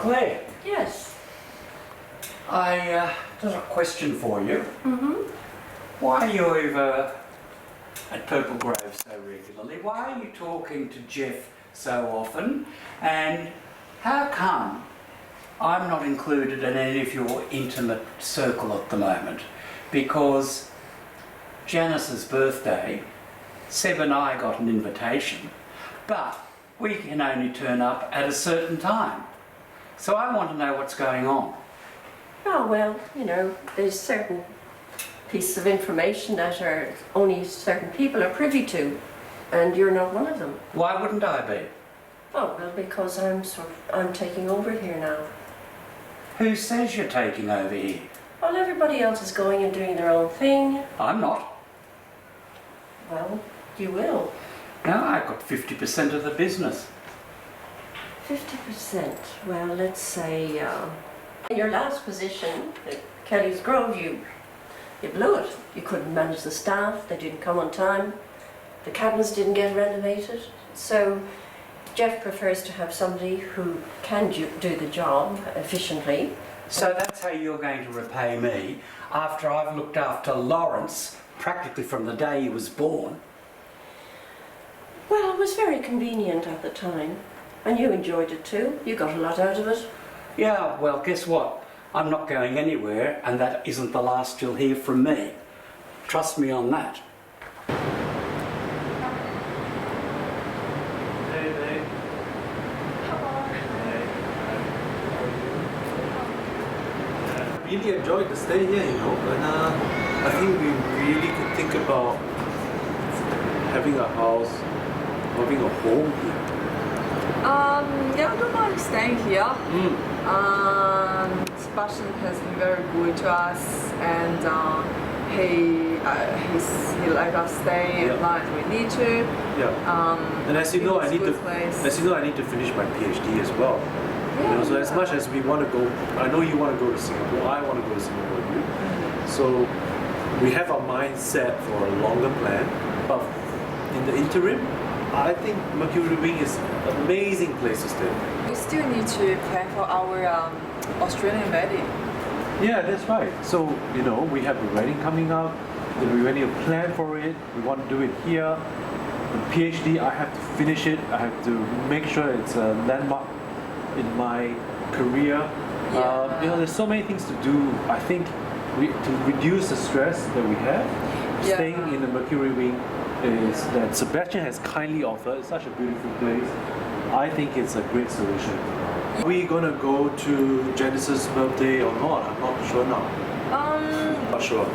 Claire, Yes. I got a question for you. Mm-hmm. Why are you over at Purple Grove so regularly? Why are you talking to Jeff so often? And how come I'm not included in any of your intimate circle at the moment? Because Janice's birthday, Seb and I got an invitation, but we can only turn up at a certain time. So I want to know what's going on. Oh, well, you know, there's certain pieces of information that are only certain people are privy to, and you're not one of them. Why wouldn't I be? Oh, well, because I'm taking over here now. Who says you're taking over here? Well, everybody else is going and doing their own thing. I'm not. Well, you will. No, I've got 50% of the business. 50%. Well, let's say, in your last position at Kelly's Grove, you blew it. You couldn't manage the staff, they didn't come on time, the cabins didn't get renovated. So Jeff prefers to have somebody who can do the job efficiently. So that's how you're going to repay me after I've looked after Lawrence practically from the day he was born. Well, it was very convenient at the time, and you enjoyed it too. You got a lot out of it. Yeah, well, guess what? I'm not going anywhere, and that isn't the last you'll hear from me. Trust me on that. Hey, babe. Really enjoyed the stay here, you know, and I think we really could think about having a house, having a home here. Yeah, I don't mind staying here. Sebastian has been very good to us, and he let us stay as long as we need to. Yeah. And as you know, I need to finish my PhD as well. Yeah, you know, so as much as we want to go, I know you want to go to Singapore. I want to go to Singapore with you. So we have our mind set for a longer plan, but in the interim, I think Mercury Wing is an amazing place to stay. We still need to plan for our Australian wedding. Yeah, that's right. So, you know, we have a wedding coming up, then we need to plan for it, we want to do it here. The PhD, I have to finish it, I have to make sure it's a landmark in my career. Yeah. You know, there's so many things to do. I think to reduce the stress that we have, staying in the Mercury Wing is that Sebastian has kindly offered. It's such a beautiful place. I think it's a great solution. Are we gonna go to Janice's birthday or not? I'm not sure now. Not sure.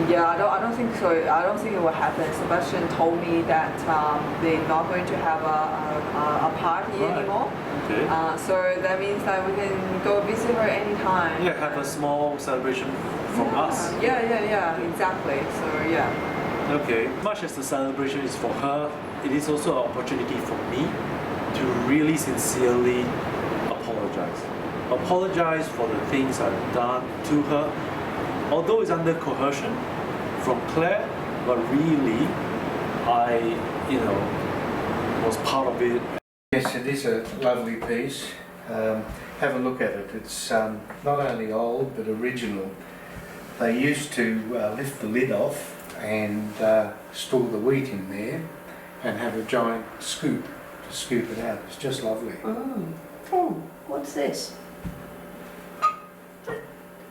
Yeah, I don't think so. I don't think it will happen. Sebastian told me that they're not going to have a party anymore. Okay. So that means that we can go visit her anytime. Yeah, have a small celebration from us. Yeah, exactly. So yeah. Okay. Much as the celebration is for her, it is also an opportunity for me to really sincerely apologize. Apologize for the things I've done to her, although it's under coercion from Claire, but really I, was part of it. Yes, it is a lovely piece. Have a look at it. It's not only old but original. They used to lift the lid off and store the wheat in there and have a giant scoop to scoop it out. It's just lovely. Oh, what's this?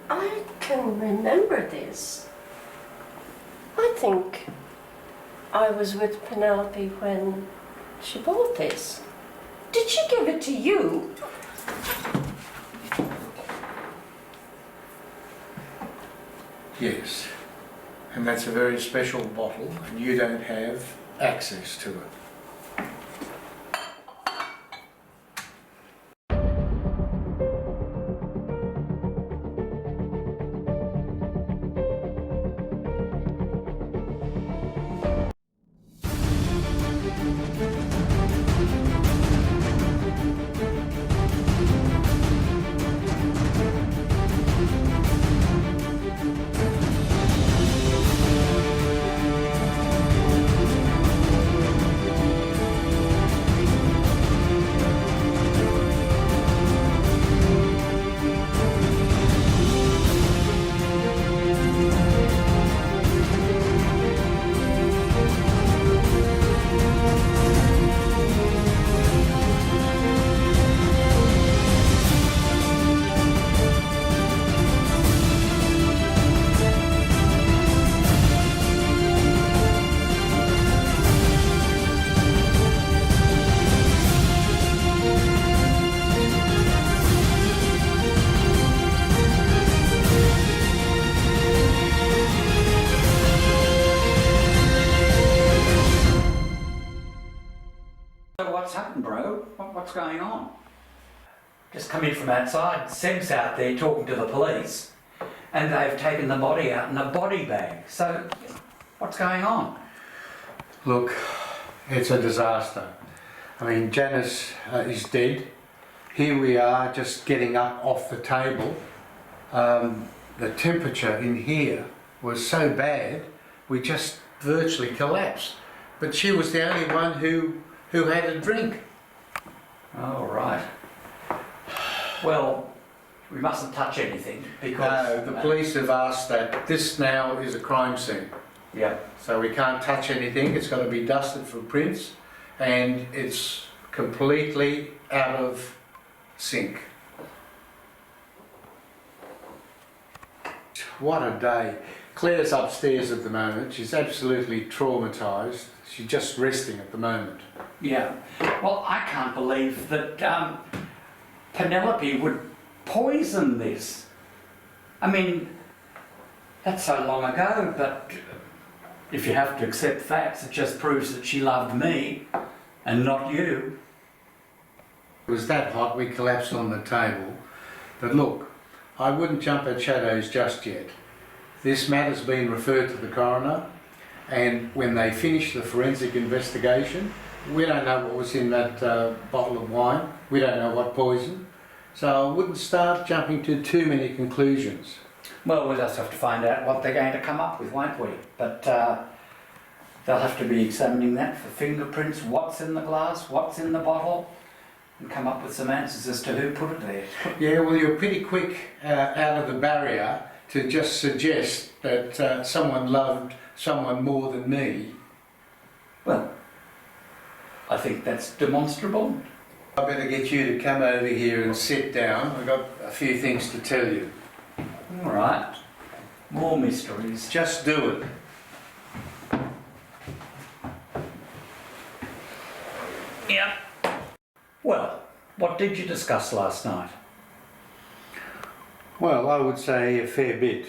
I can remember this. I think I was with Penelope when she bought this. Did she give it to you? Yes. And that's a very special bottle and you don't have access to it. tomorrow. What's going on? Just come in from outside. Sem's out there talking to the police, and they've taken the body out in a body bag. So, what's going on? Look, it's a disaster. I mean, Janice is dead. Here we are just getting up off the table. The temperature in here was so bad, we just virtually collapsed. But she was the only one who had a drink. Oh, right. Well, we mustn't touch anything because... No, the police have asked that. This now is a crime scene. Yeah. So we can't touch anything. It's got to be dusted for prints, and it's completely out of sync. What a day. Claire's upstairs at the moment. She's absolutely traumatised. She's just resting at the moment. Yeah. Well, I can't believe that Penelope would poison this. I mean, that's so long ago, but if you have to accept facts, it just proves that she loved me and not you. It was that hot we collapsed on the table. But look, I wouldn't jump at shadows just yet. This matter's been referred to the coroner, and when they finish the forensic investigation, we don't know what was in that bottle of wine. We don't know what poison. So I wouldn't start jumping to too many conclusions. Well, we'll just have to find out what they're going to come up with, won't we? But they'll have to be examining that for fingerprints, what's in the glass, what's in the bottle, and come up with some answers as to who put it there. Yeah, well, you're pretty quick out of the barrier to just suggest that someone loved someone more than me. Well, I think that's demonstrable. I better get you to come over here and sit down. I've got a few things to tell you. All right. More mysteries. Just do it. Yep. Well, what did you discuss last night? Well, I would say a fair bit.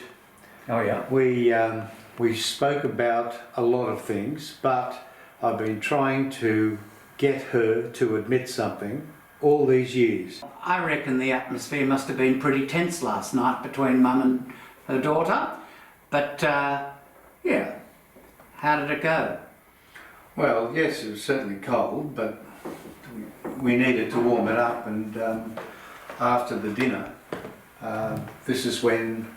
Oh, yeah. We spoke about a lot of things, but I've been trying to get her to admit something all these years. I reckon the atmosphere must have been pretty tense last night between Mum and her daughter. But, yeah, how did it go? Well, yes, it was certainly cold, but we needed to warm it up, and after the dinner, this is when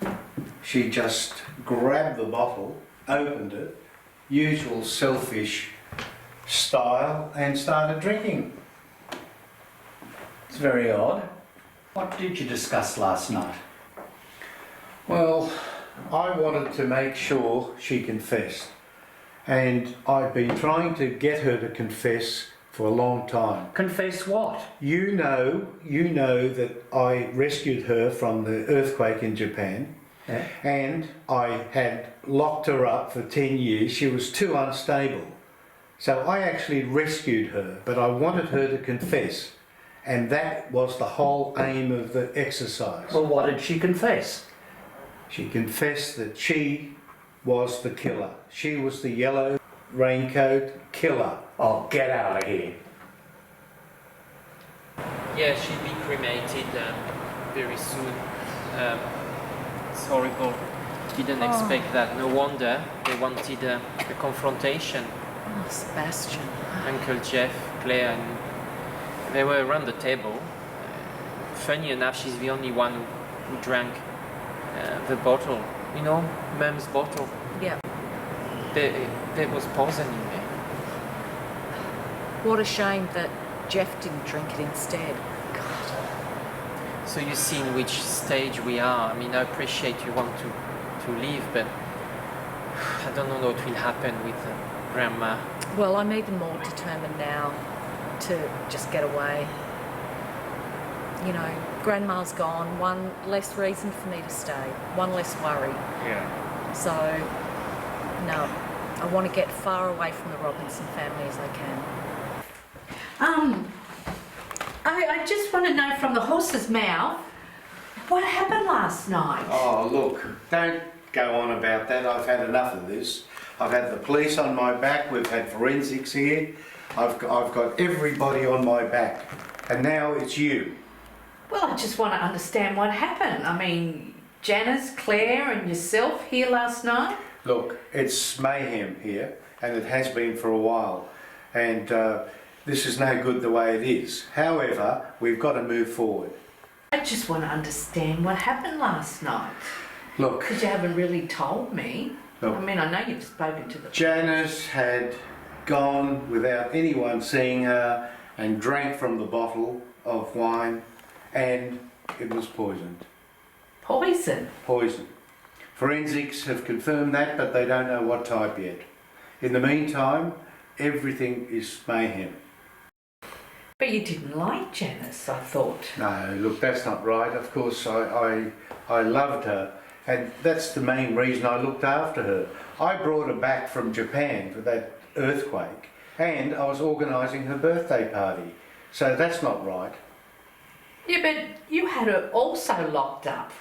she just grabbed the bottle, opened it, usual selfish style, and started drinking. It's very odd. What did you discuss last night? Well, I wanted to make sure she confessed, and I've been trying to get her to confess for a long time. Confess what? You know that I rescued her from the earthquake in Japan. Yeah. And I had locked her up for 10 years. She was too unstable. So I actually rescued her, but I wanted her to confess. And that was the whole aim of the exercise. Well, what did she confess? She confessed that she was the killer. She was the yellow raincoat killer. Oh, get out of here. Yeah, she'll be cremated very soon. It's horrible. Didn't expect that. No wonder they wanted a confrontation. Oh, Sebastian. Uncle Jeff, Claire, and they were around the table. Funny enough, she's the only one who drank the bottle. You know, Mum's bottle. Yeah. There was poison in there. What a shame that Jeff didn't drink it instead. God. So you see in which stage we are. I mean, I appreciate you want to leave, but I don't know what will happen with Grandma. Well, I'm even more determined now to just get away. You know, Grandma's gone. One less reason for me to stay. One less worry. Yeah. So, no, I want to get far away from the Robinson family as I can. I just want to know from the horse's mouth, what happened last night? Oh, look, don't go on about that. I've had enough of this. I've had the police on my back. We've had forensics here. I've got everybody on my back, and now it's you. Well, I just want to understand what happened. I mean, Janice, Claire and yourself here last night? Look, it's mayhem here, and it has been for a while, and this is no good the way it is. However, we've got to move forward. I just want to understand what happened last night. Look, Because you haven't really told me. Look. I mean, I know you've spoken to the... Janice had gone without anyone seeing her and drank from the bottle of wine, and it was poisoned. Poison? Poison. Forensics have confirmed that, but they don't know what type yet. In the meantime, everything is mayhem. But you didn't like Janice, I thought. No, look, that's not right. Of course, I loved her, and that's the main reason I looked after her. I brought her back from Japan for that earthquake, and I was organising her birthday party. So that's not right. Yeah, but you had her also locked up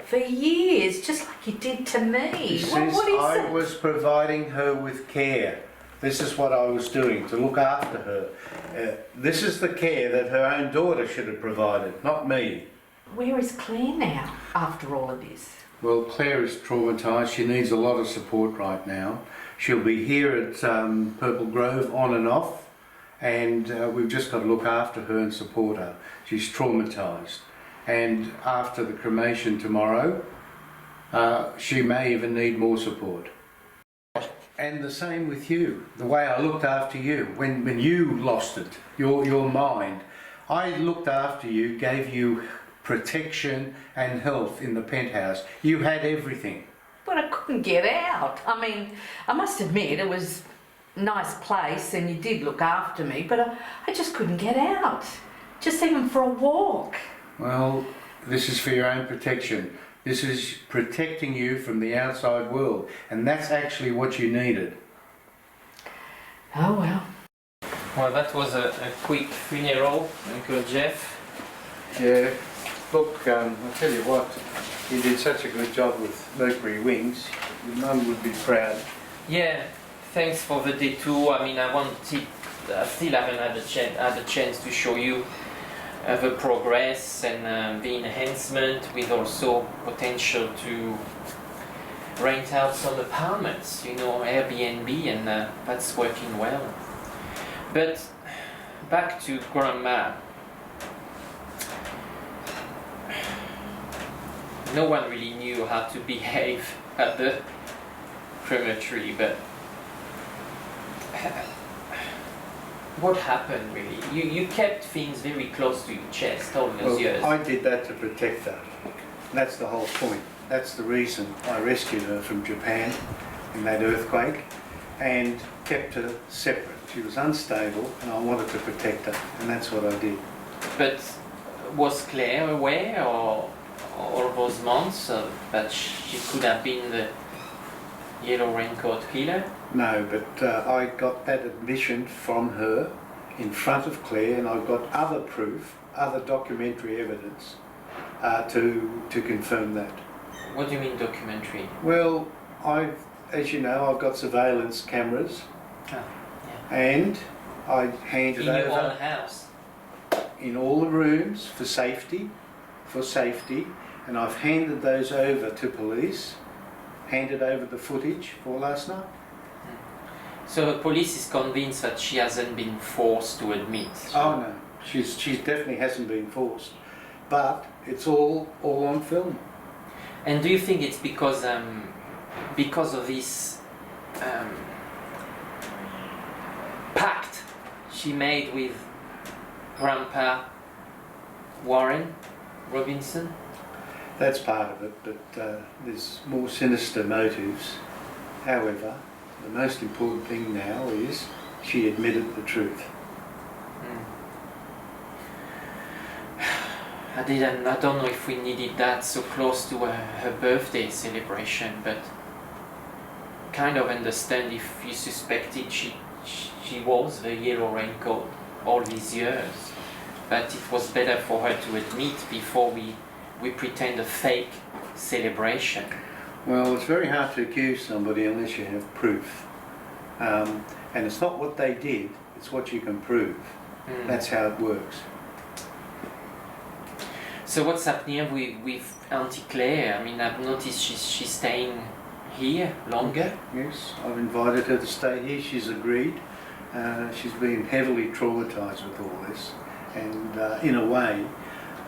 for years, just like you did to me. This What is, is I it? was providing her with care. This is what I was doing, to look after her. This is the care that her own daughter should have provided, not me. Where is Claire now, after all of this? Well, Claire is traumatised. She needs a lot of support right now. She'll be here at Purple Grove on and off, and we've just got to look after her and support her. She's traumatised. And after the cremation tomorrow, she may even need more support. And the same with you, the way I looked after you. When you lost it, your mind, I looked after you, gave you protection and health in the penthouse. You had everything. But I couldn't get out. I mean, I must admit it was a nice place and you did look after me, but I just couldn't get out. Just even for a walk. Well, this is for your own protection. This is protecting you from the outside world, and that's actually what you needed. Oh well. Well, that was a quick funeral, Uncle Jeff. Yeah, look, I'll tell you what, you did such a good job with Mercury Wings. Your mum would be proud. Yeah, thanks for the detour. I mean, I still haven't had a chance to show you the progress and the enhancement, with also potential to rent out some apartments, you know, Airbnb, and that's working well. But back to Grandma. No one really knew how to behave at the crematory, but what happened really? You kept things very close to your chest all those years. I did that to protect her. That's the whole point. That's the reason I rescued her from Japan in that earthquake and kept her separate. She was unstable and I wanted to protect her, and that's what I did. But was Claire aware, or all those months, that she could have been the yellow raincoat killer? No, but I got that admission from her in front of Claire, and I've got other proof, other documentary evidence to confirm that. What do you mean documentary? Well, as you know, I've got surveillance cameras, and I handed In your over own house? in all the rooms for safety, and I've handed those over to police, handed over the footage for last night. So the police is convinced that she hasn't been forced to admit? Oh no, she definitely hasn't been forced, but it's all on film. And do you think it's because of this pact she made with Grandpa Warren Robinson? That's part of it, but there's more sinister motives. However, the most important thing now is she admitted the truth. I don't know if we needed that so close to her birthday celebration, but kind of understand if you suspected she was the yellow raincoat all these years. But it was better for her to admit before we pretend a fake celebration. Well, it's very hard to accuse somebody unless you have proof. And it's not what they did, it's what you can prove. Mm. That's how it works. So what's happening with Auntie Claire? I mean, I've noticed she's staying here longer. Yes, I've invited her to stay here. She's agreed. She's been heavily traumatised with all this, and in a way,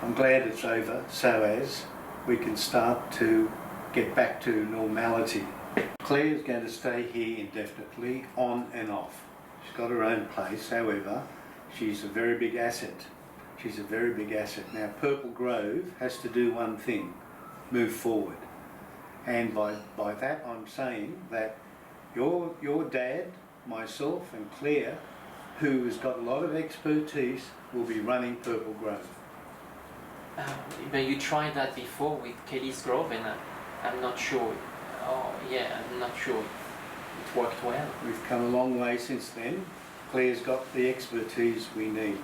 I'm glad it's over, so as we can start to get back to normality. Claire's going to stay here indefinitely, on and off. She's got her own place, however, she's a very big asset. She's a very big asset. Now, Purple Grove has to do one thing, move forward. And by that I'm saying that your dad, myself and Claire, who has got a lot of expertise, will be running Purple Grove. But you tried that before with Kelly's Grove, and I'm not sure. Oh yeah, I'm not sure it worked well. We've come a long way since then. Claire's got the expertise we need.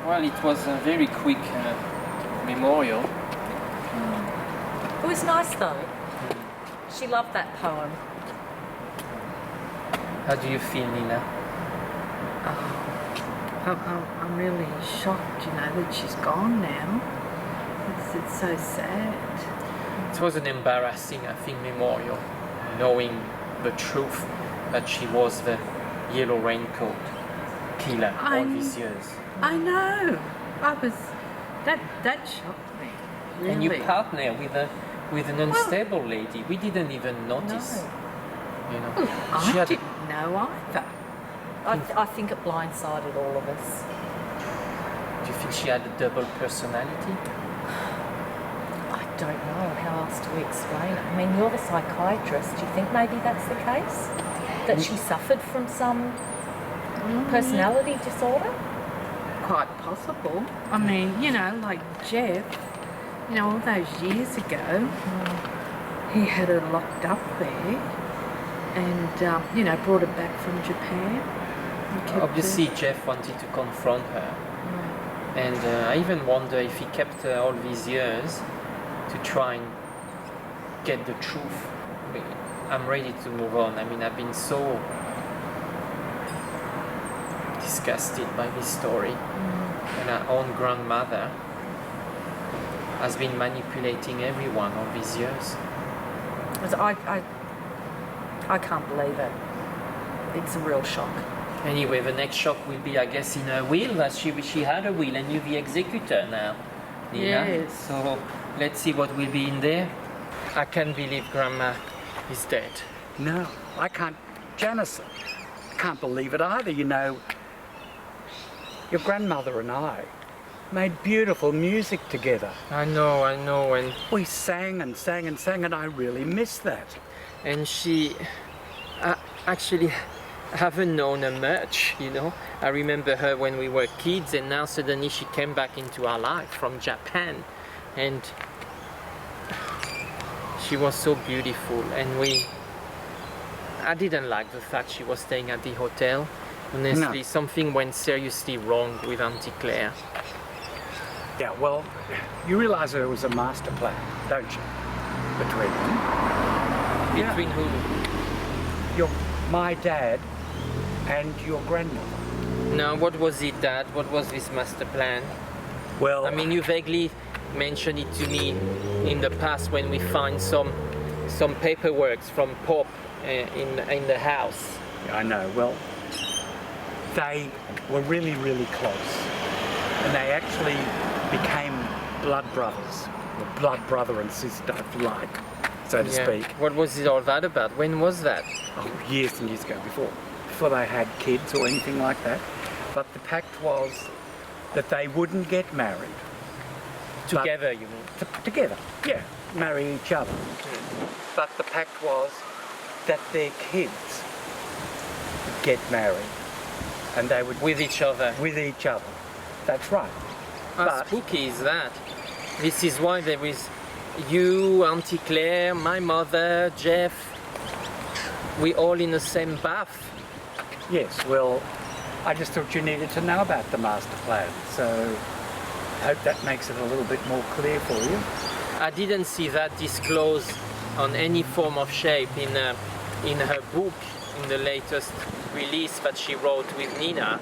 Well, it was a very quick memorial. It was nice though. She loved that poem. How do you feel, Nina? I'm really shocked, you know, that she's gone now. It's so sad. It was an embarrassing, I think, memorial, knowing the truth that she was the Yellow Raincoat killer all these years. I know. That shocked me. Really. And you partner with an unstable lady. We didn't even notice. No. You know, I didn't know either. I think it blindsided all of us. Do you think she had a double personality? I don't know how else to explain it. I mean, you're the psychiatrist. Do you think maybe that's the case? That she suffered from some personality disorder? Quite possible. I mean, you know, like Jeff, you know, all those years ago, he had her locked up there and, you know, brought her back from Japan. and kept Obviously, her- Jeff wanted to confront her. And I even wonder if he kept her all these years to try and get the truth. I'm ready to move on. I mean, I've been so disgusted by this story. And our own grandmother has been manipulating everyone all these years. I can't believe it. It's a real shock. Anyway, the next shock will be, I guess, in her will, that she had a will and you're the executor now, Nina. Yes. So let's see what will be in there. I can't believe Grandma is dead. No, I can't. Janice, I can't believe it either. You know, your grandmother and I made beautiful music together. I know, and We sang and sang and sang, and I really miss that. she actually haven't known her much, you know. I remember her when we were kids, and now suddenly she came back into our life from Japan, and she was so beautiful. And I didn't like the fact she was staying at the hotel. Honestly, No. something went seriously wrong with Auntie Claire. Yeah, well, you realise there was a master plan, don't you? Between them. Yeah. Between who? My dad and your grandmother. Now, what was it, Dad? What was this master plan? Well, I mean, you vaguely mentioned it to me in the past when we find some paperwork from Pop in the house. I know. Well, they were really, really close. And they actually became blood brothers. Or blood brother and sister, if you like, so to Yeah. speak. What was it all that about? When was that? Oh, years and years ago, before they had kids or anything like that. But the pact was that they wouldn't get married. Together, you mean? Together, yeah, marry each other. But the pact was that their kids would get married and they would With each other. with each other. That's right. How But- spooky is that? This is why there is you, Auntie Claire, my mother, Jeff. We all in the same bath. Yes, well, I just thought you needed to know about the master plan, so I hope that makes it a little bit more clear for you. I didn't see that disclosed on any form of shape in her book, in the latest release that she wrote with Nina.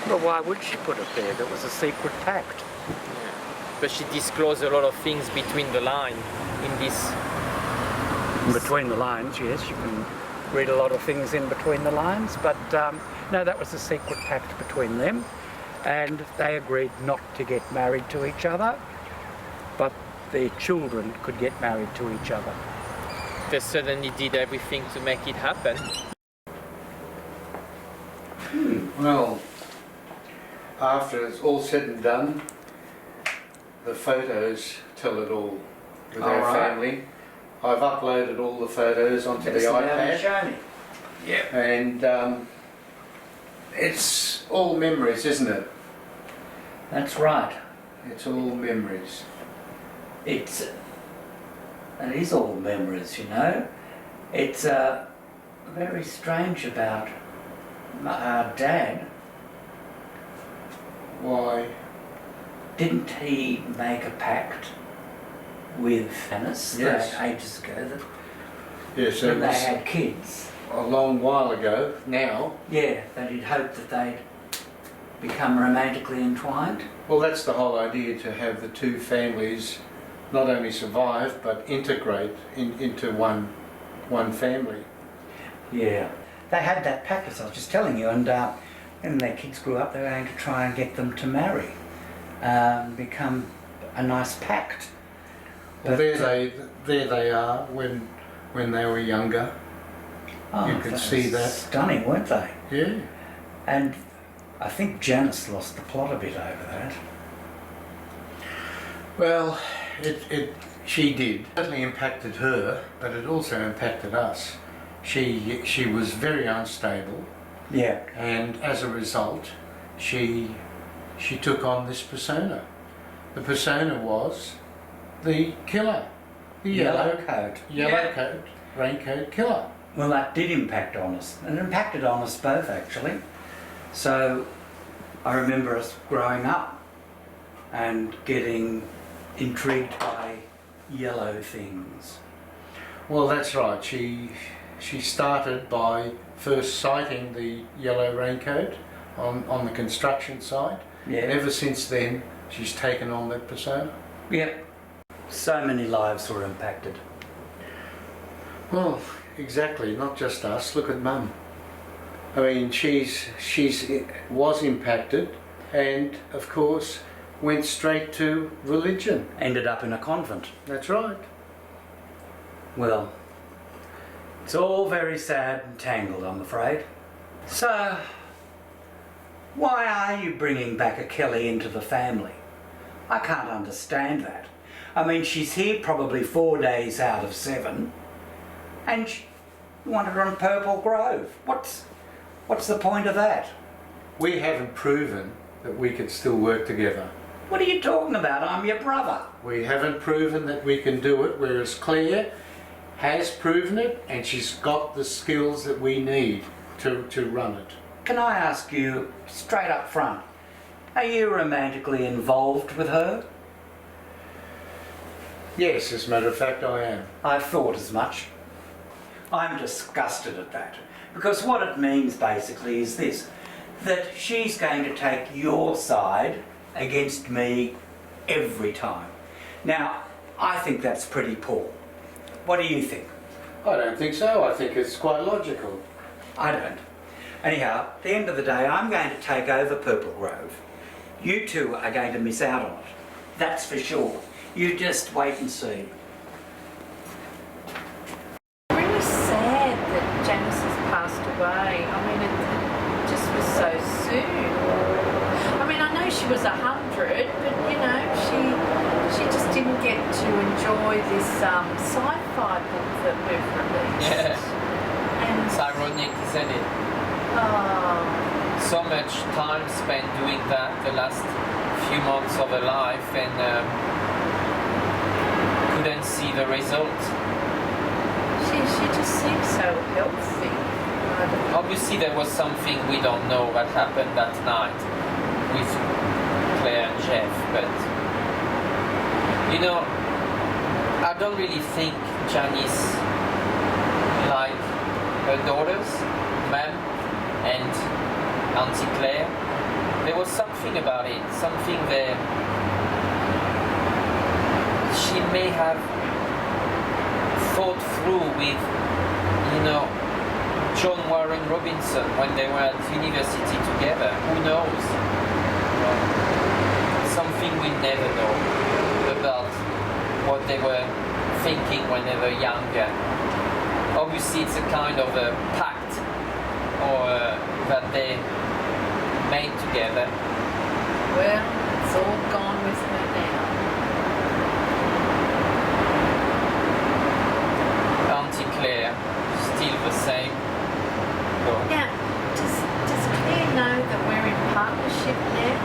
But why would she put it there? There was a secret pact. But she disclosed a lot of things between the line in this. In between the lines, yes, you can read a lot of things in between the lines, but no, that was a secret pact between them, and they agreed not to get married to each other, but their children could get married to each other. They suddenly did everything to make it happen. Well, after it's all said and done, the photos tell it all with our All right. family. I've uploaded all the photos onto the iPad, Show me. Yeah. and it's all memories, isn't it? That's right. It's all memories. It is all memories, you know. It's very strange about our dad. Why? Didn't he make a pact with Annis Yes. ages ago that Yes, when it they was had kids? a long while ago now. Yeah, that he'd hoped that they'd become romantically entwined. Well, that's the whole idea, to have the two families not only survive but integrate into one family. Yeah. They had that pact, as I was just telling you, and when their kids grew up, they were going to try and get them to marry, become a nice pact. Well, But, there they are when they were younger. You could they see were that. Stunning, weren't they? Yeah. And I think Janice lost the plot a bit over that. Well, she did. It certainly impacted her, but it also impacted us. She was very unstable, Yeah. and as a result, she took on this persona. The persona was the killer, the Yellow coat. yellow coat, raincoat killer. Well, that did impact on us, and it impacted on us both actually. So I remember us growing up and getting intrigued by yellow things. Well, that's right. She started by first sighting the yellow raincoat on the construction site. Yeah. And ever since then, she's taken on that persona. Yep. So many lives were impacted. Well, exactly. Not just us. Look at Mum. I mean, she's was impacted, and of course went straight to religion. Ended up in a convent. That's right. Well, it's all very sad and tangled, I'm afraid. So, why are you bringing back a Kelly into the family? I can't understand that. I mean, she's here probably 4 days out of 7, and you want her on Purple Grove. What's the point of that? We haven't proven that we can still work together. What are you talking about? I'm your brother. We haven't proven that we can do it, whereas Claire has proven it, and she's got the skills that we need to run it. Can I ask you, straight up front, are you romantically involved with her? Yes, as a matter of fact, I am. I thought as much. I'm disgusted at that, because what it means basically is this, that she's going to take your side against me every time. Now, I think that's pretty poor. What do you think? I don't think so. I think it's quite logical. I don't. Anyhow, at the end of the day, I'm going to take over Purple Grove. You two are going to miss out on it. That's for sure. You just wait and see. Really sad that Janice has passed away. I mean, it just was so soon. I mean, I know she was 100, but you know, she just didn't get to enjoy this sci-fi book that we've released. Yeah. And It's ironic, isn't it? oh, So much time spent doing that the last few months of her life, and couldn't see the result. she just seems so healthy. I don't know. Obviously there was something we don't know that happened that night with Claire and Jeff, but you know, I don't really think Janice like her daughters, ma'am. and Auntie Claire. There was something about it, something that she may have thought through with, John Warren Robinson when they were at university together. Who knows? Something we never know about what they were thinking when they were younger. Obviously, it's a kind of a pact that they made together. Well, it's all gone with her now. Auntie Claire, still the same. Now, does Claire know that we're in partnership now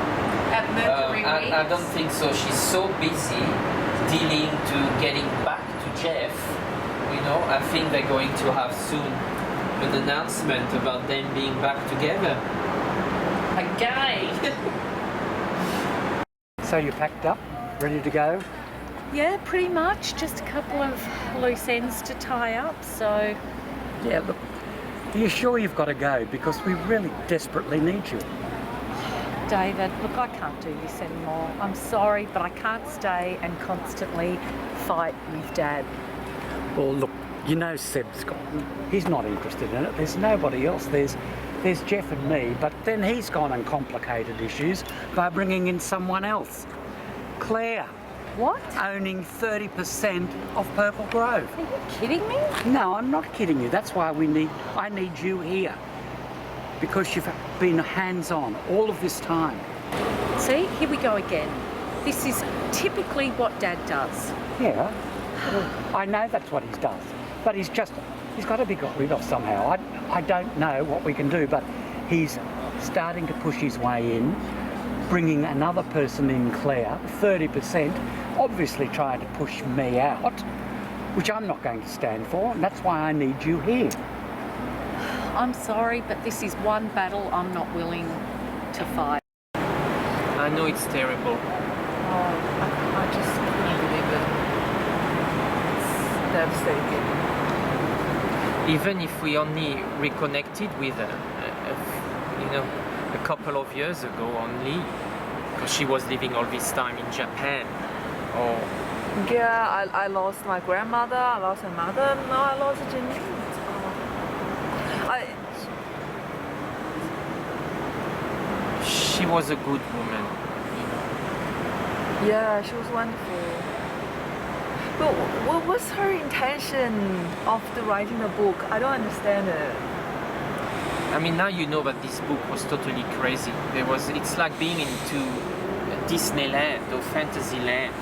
at Mercury Wings? I don't think so. She's so busy dealing to getting back to Jeff. I think they're going to have soon an announcement about them being back together. Again. So you packed up, ready to go? Yeah, pretty much. Just a couple of loose ends to tie up, so... Yeah, look, are you sure you've got to go? Because we really desperately need you. David, look, I can't do this anymore. I'm sorry, but I can't stay and constantly fight with Dad. Well, look, Seb's gone. He's not interested in it. There's nobody else. There's Jeff and me, but then he's gone and complicated issues by bringing in someone else. Claire. What? Owning 30% of Purple Grove. Are you kidding me? No, I'm not kidding you. That's why I need you here. Because you've been hands-on all of this time. See, here we go again. This is typically what Dad does. Yeah, well, I know that's what he does. But he's got to be got rid of somehow. I don't know what we can do, but he's starting to push his way in, bringing another person in, Claire, 30%, obviously trying to push me out, which I'm not going to stand for, and that's why I need you here. I'm sorry, but this is one battle I'm not willing to fight. I know it's terrible. Oh, I just can't believe it. It's devastating. Even if we only reconnected with her, a couple of years ago only, because she was living all this time in Japan. Or Yeah, I lost my grandmother, I lost my mother, now I lost Janine. she was a good woman. Yeah, she was wonderful. But what was her intention after writing the book? I don't understand it. I mean, now you know that this book was totally crazy. It's like being into Disneyland or Fantasyland,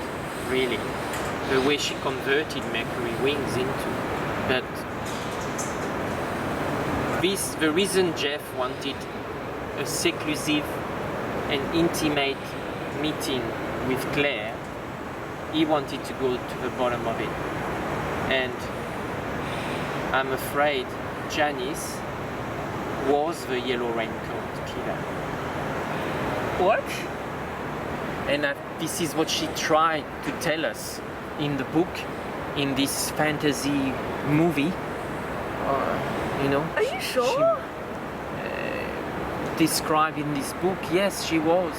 really. The way she converted Mercury Wings into. But the reason Jeff wanted a seclusive and intimate meeting with Claire, he wanted to go to the bottom of it. And I'm afraid Janice was the Yellow Raincoat killer. What? And this is what she tried to tell us in the book, in this fantasy movie. Are you sure? Described in this book, yes, she was.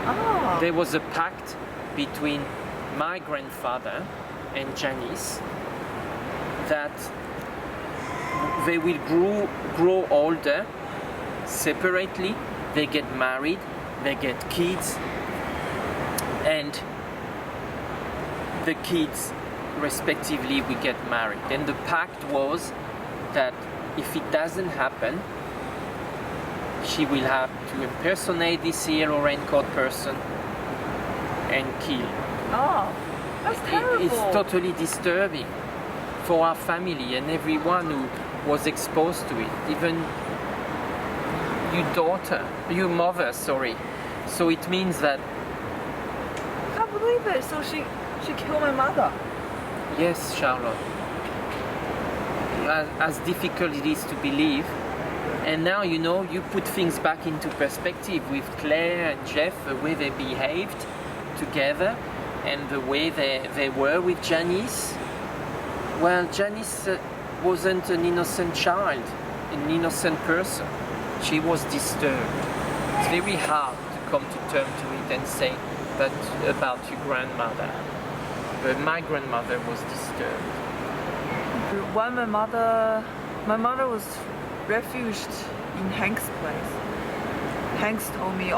Oh. There was a pact between my grandfather and Janice that they will grow older separately, they get married, they get kids, and the kids respectively will get married. And the pact was that if it doesn't happen, she will have to impersonate this Yellow Raincoat person and kill. Oh, that's terrible. It's totally disturbing for our family and everyone who was exposed to it, even your mother, sorry. So it means that... I can't believe it. So she killed my mother. Yes, Charlotte. As difficult it is to believe. And now, you put things back into perspective with Claire and Jeff, the way they behaved together and the way they were with Janice. Well, Janice wasn't an innocent child, an innocent person. She was disturbed. It's very hard to come to terms to it and say that about your grandmother. But my grandmother was disturbed. When my mother was refuged in Hank's place. Hank's told me a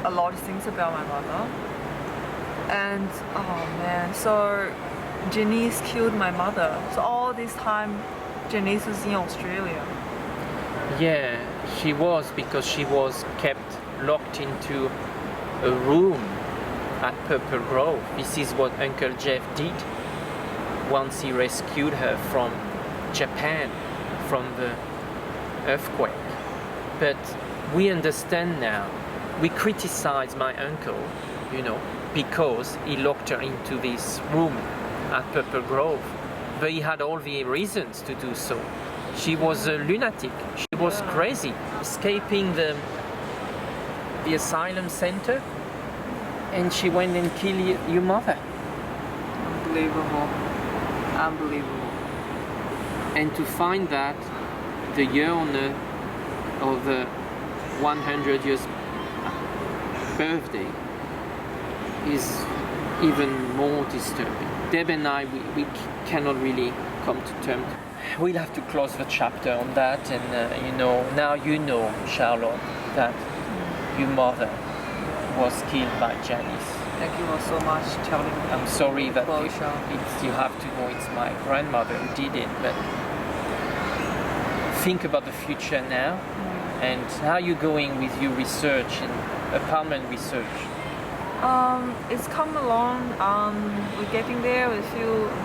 lot of things about my mother. And oh man, so Janice killed my mother. So all this time, Janice was in Australia. Yeah, she was, because she was kept locked into a room at Purple Grove. This is what Uncle Jeff did once he rescued her from Japan, from the earthquake. But we understand now. We criticize my uncle, because he locked her into this room at Purple Grove. But he had all the reasons to do so. She was a lunatic. She was crazy, escaping the asylum center, and she went and killed your mother. Unbelievable. And to find that the year of the 100 years birthday is even more disturbing. Deb and I, we cannot really come to terms. We'll have to close the chapter on that, and now Charlotte, that your mother was killed by Janice. Thank you all so much, telling me. I'm sorry that Closure. you have to know it's my grandmother who did it, but think about the future now, and how you're going with your research and apartment research. It's come along. We're getting there. We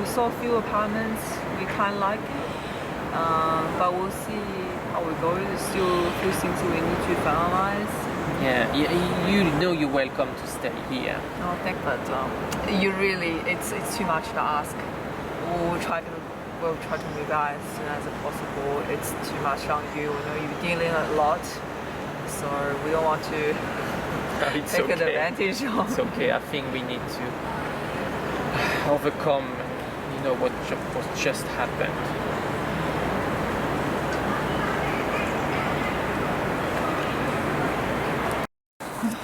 saw a few apartments. We kind of like it, but we'll see how it goes. There's still a few things we need to finalize. Yeah, you're welcome to stay here. No, thank you. But you really, it's too much to ask. We'll try to move out as soon as possible. It's too much on you. You're dealing a lot, so we don't want to take advantage of. It's okay. I think we need to overcome, what just happened.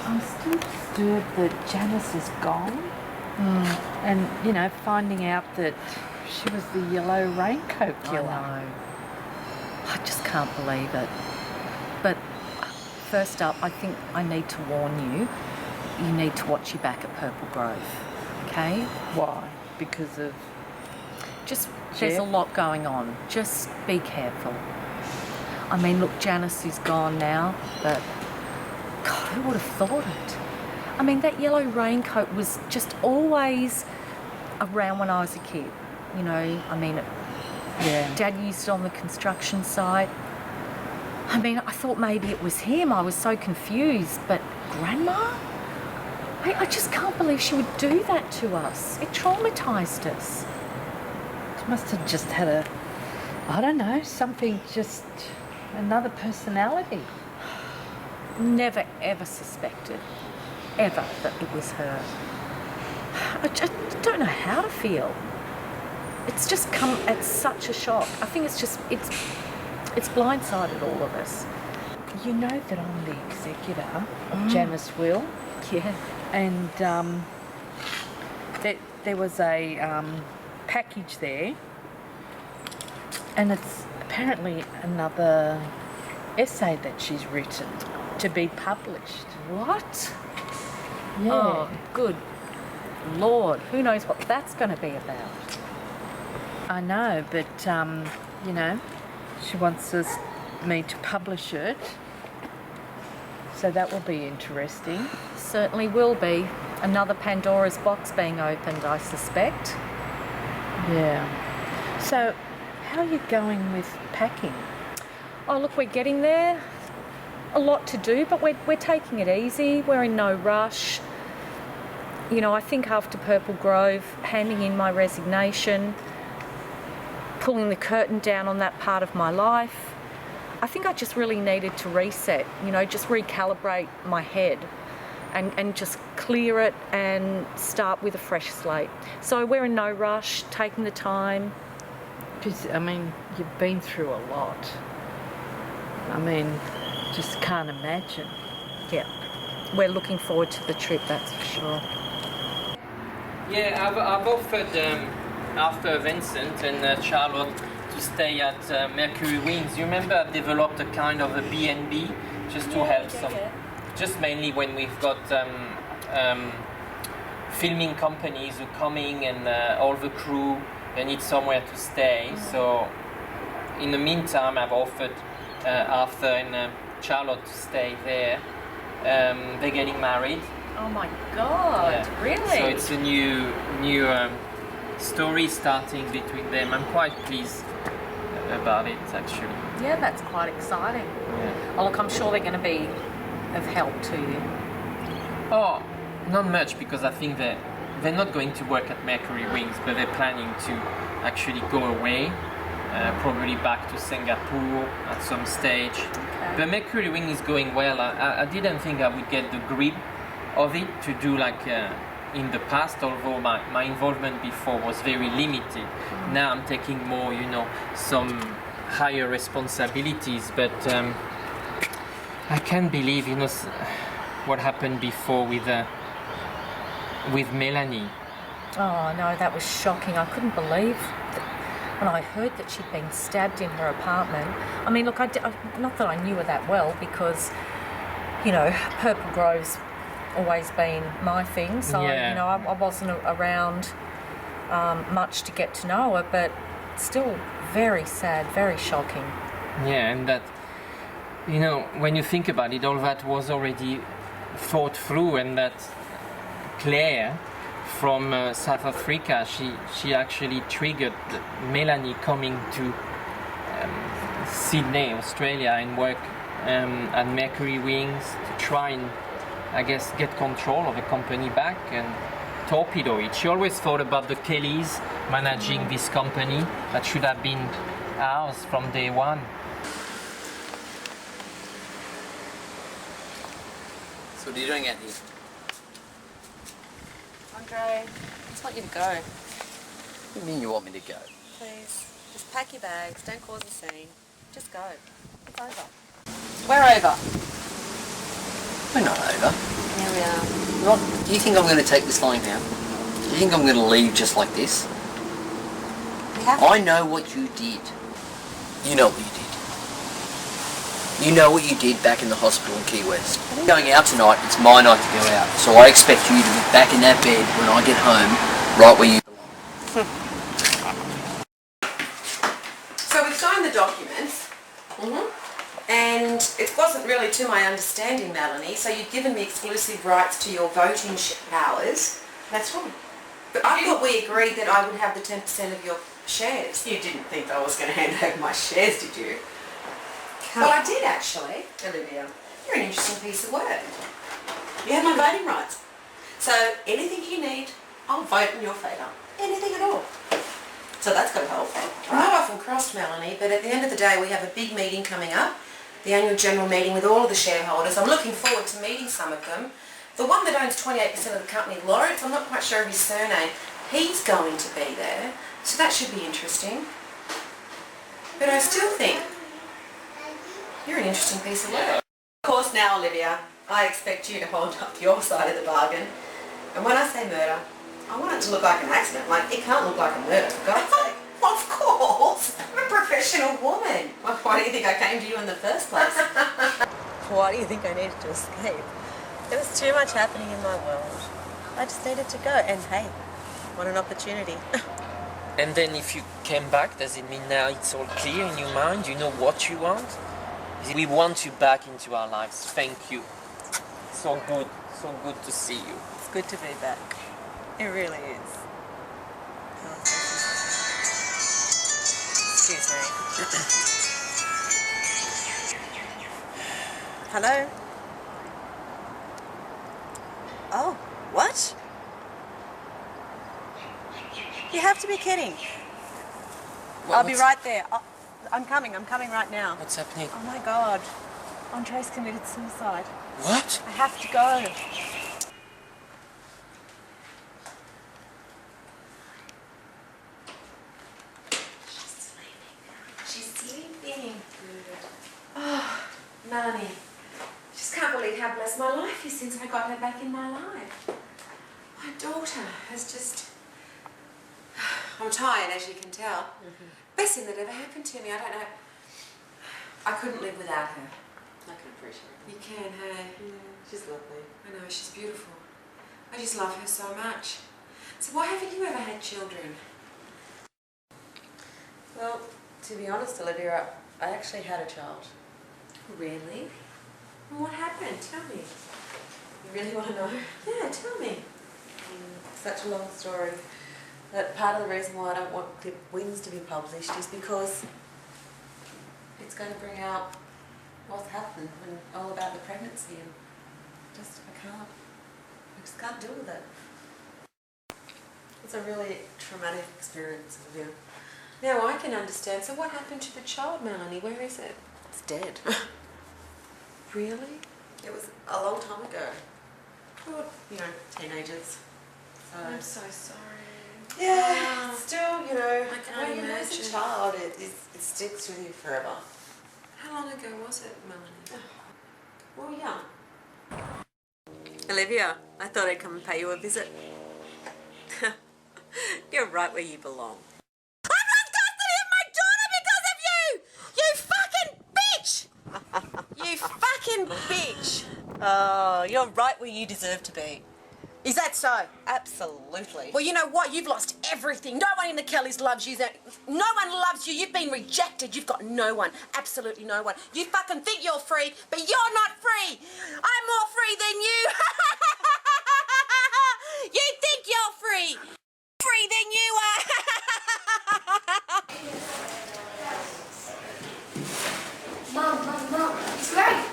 I'm still disturbed that Janice is gone. And, finding out that she was the yellow raincoat killer. I know. I just can't believe it. But first up, I think I need to warn you. You need to watch your back at Purple Grove, okay? Why? Because of... There's a lot going on. Just be careful. I mean, look, Janice is gone now, but God, who would have thought it? I mean, that yellow raincoat was just always around when I was a kid. Dad used it on the construction site. I mean, I thought maybe it was him. I was so confused. But Grandma? I just can't believe she would do that to us. It traumatised us. She must have just had another personality. Never, ever suspected, ever, that it was her. I just don't know how to feel. It's just come at such a shock. I think it's blindsided all of us. You know that I'm the executor of Janice Will. Yeah. And there was a package there, and it's apparently another essay that she's written to be published. What? Yeah. Oh, good Lord. Who knows what that's going to be about? I know, but she wants me to publish it, so that will be interesting. Certainly will be. Another Pandora's box being opened, I suspect. Yeah. So, how are you going with packing? Oh, look, we're getting there. A lot to do, but we're taking it easy. We're in no rush. I think after Purple Grove, handing in my resignation, pulling the curtain down on that part of my life, I think I just really needed to reset, just recalibrate my head and just clear it and start with a fresh slate. So we're in no rush, taking the time. Because, you've been through a lot. just can't imagine. Yeah. We're looking forward to the trip, that's for sure. Yeah, I've offered after Vincent and Charlotte to stay at Mercury Wings. You remember I've developed a kind of a B&B just to help some, just mainly when we've got filming companies who are coming and all the crew, they need somewhere to stay. So in the meantime, I've offered Arthur and Charlotte to stay there. They're getting married. Oh my God, Yeah. really? So it's a new story starting between them. I'm quite pleased about it, actually. Yeah, that's quite exciting. Yeah. Oh, look, I'm sure they're going to be of help to you. Oh, not much, because I think they're not going to work at Mercury Wings, but they're planning to actually go away, probably back to Singapore at some stage. Okay. The Mercury Wing is going well. I didn't think I would get the grip of it to do like in the past, although my involvement before was very limited. Now I'm taking more, some higher responsibilities, but I can't believe, what happened before with Melanie. Oh no, that was shocking. I couldn't believe when I heard that she'd been stabbed in her apartment. I mean, look, not that I knew her that well, because, Purple Grove's always been my thing, so Yeah. I wasn't around much to get to know her, but still very sad, very shocking. Yeah, and that, when you think about it, all that was already thought through, and that Claire from South Africa, she actually triggered Melanie coming to Sydney, Australia, and work at Mercury Wings to try and, I guess, get control of the company back and torpedo it. She always thought about the Kellys managing this company that should have been ours from day one. So what are you doing out here? Andre, just want you to go, What do you mean you want me to go? please. Just pack your bags, don't cause a scene. Just go. It's over. We're over. We're not over. Here we are. What, do you think I'm going to take this lying down? Do you think I'm going to leave just like this? We have I know what you did. You know what you did. You know what you did back in the hospital in Key West. Going out tonight, it's my night to go out. So I expect you to be back in that bed when I get home, right where you belong. So we've signed the documents, and it wasn't really to my understanding, Melanie, so you'd given me exclusive rights to your voting powers. That's right. But I thought we agreed that I would have the 10% of your shares. You didn't think I was going to hand over my shares, did you? Well, I did actually, Olivia. You're an interesting piece of work. You have my voting rights. So anything you need, I'll vote in your favour. Anything at all. So that's got to help. I'm not often crossed, Melanie, but at the end of the day we have a big meeting coming up, the annual general meeting with all of the shareholders. I'm looking forward to meeting some of them. The one that owns 28% of the company, Lawrence, I'm not quite sure of his surname, he's going to be there, so that should be interesting. But I still think you're an interesting piece of work. Of course now, Olivia, I expect you to hold up your side of the bargain. And when I say murder, I want it to look like an accident. Like, it can't look like a murder, for God's sake. Of course! I'm a professional woman. Well, why do you think I came to you in the first place? Why do you think I needed to escape? There was too much happening in my world. I just needed to go, and hey, what an opportunity. And then if you came back, does it mean now it's all clear in your mind? You know what you want? We want you back into our lives. Thank you. So good to see you. It's good to be back. It really is. Excuse me. Hello? Oh, what? You have to be kidding. I'll be right there. I'm coming right now. What's happening? Oh my God. Andre's committed suicide. What? I have to go. She's sleeping. Good. Oh, Melanie. since I got her back in my life. My daughter has just... I'm tired, as you can tell. Best thing that ever happened to me. I don't know. I couldn't live without her. I can appreciate it. You can, hey? Yeah, she's lovely. I know, she's beautiful. I just love her so much. So why haven't you ever had children? Well, to be honest, Olivia, I actually had a child. Really? And what happened? Tell me. You really want to know? Yeah, tell me. Such a long story. But part of the reason why I don't want the wins to be published is because it's going to bring out what's happened and all about the pregnancy, and I just can't deal with it. It's a really traumatic experience, Olivia. Now I can understand. So what happened to the child, Melanie? Where is it? It's dead. Really? It was a long time ago. Well, you know, teenagers. So I'm so sorry. yeah, still, you know, I can't when you lose imagine. a child, it sticks with you forever. How long ago was it, Melanie? Well, yeah. Olivia, I thought I'd come and pay you a visit. You're right where you belong. I've lost custody of my daughter because of you! You fucking bitch! You fucking bitch! Oh, you're right where you deserve to be. Is that so? Absolutely. Well, you know what? You've lost everything. No one in the Kellys loves you. No one loves you. You've been rejected. You've got no one. Absolutely no one. You fucking think you're free, but you're not free. I'm more free than you. You think you're free. Free than you are. Mum, it's great.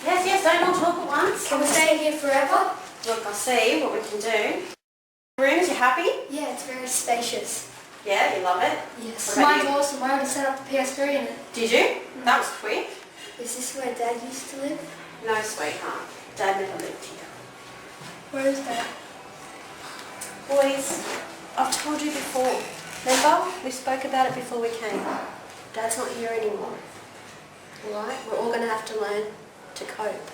Yes, don't all talk at once. Can we stay here forever? Look, I'll see what we can do. Rooms, you happy? Yeah, it's very spacious. Yeah, you love it? Yes. What about Mine's you? awesome. I already set up the PS3 in it. Did you? That was quick. Is this where Dad used to live? No, sweetheart. Dad never lived here. Where is Dad? Boys, I've told you before. Remember? We spoke about it before we came. Dad's not here anymore. Alright? We're all going to have to learn to cope.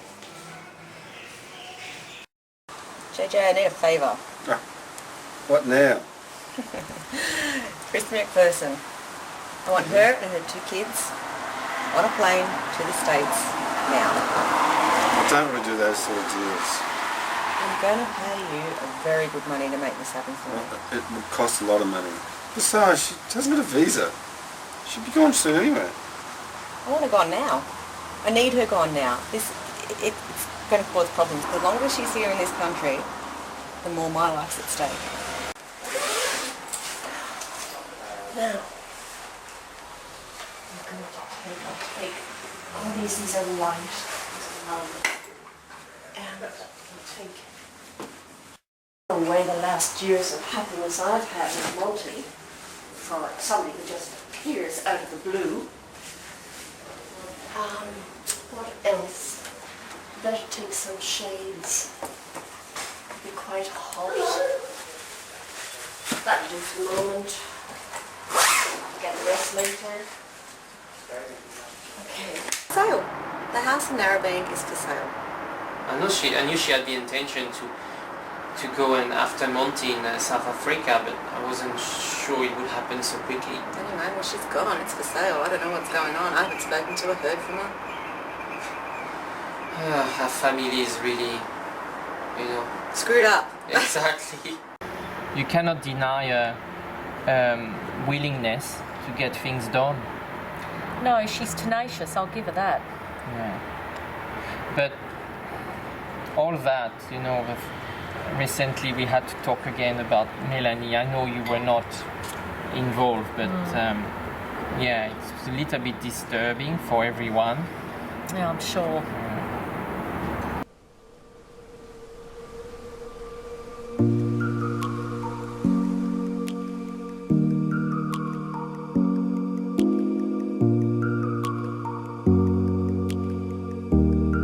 JJ, I need a favour. What now? Chris McPherson. I want her and her 2 kids on a plane to the States now. I don't want to do those sort of deals. I'm going to pay you a very good money to make this happen for me. It would cost a lot of money. Besides, she hasn't got a visa. She'll be gone soon anyway. I want her gone now. I need her gone now. It's going to cause problems. The longer she's here in this country, the more my life's at stake. Now, I'm going to take all these are light. And I'll take away the last years of happiness I've had with Monty for somebody who just appears out of the blue. What else? Better take some shades. It'll be quite hot. That'll do for the moment. Get the rest later. Okay. Sale. The house in Narrabeen is for sale. I knew she had the intention to go and after Monty in South Africa, but I wasn't sure it would happen so quickly. Anyway, well, she's gone. It's for sale. I don't know what's going on. I haven't spoken to her, heard from her. Her family is really, Screwed up. Exactly. You cannot deny willingness to get things done. No, she's tenacious, I'll give her that. Yeah. But all that, recently we had to talk again about Melanie. I know you were not involved, but yeah, it's a little bit disturbing for everyone. Yeah, I'm sure.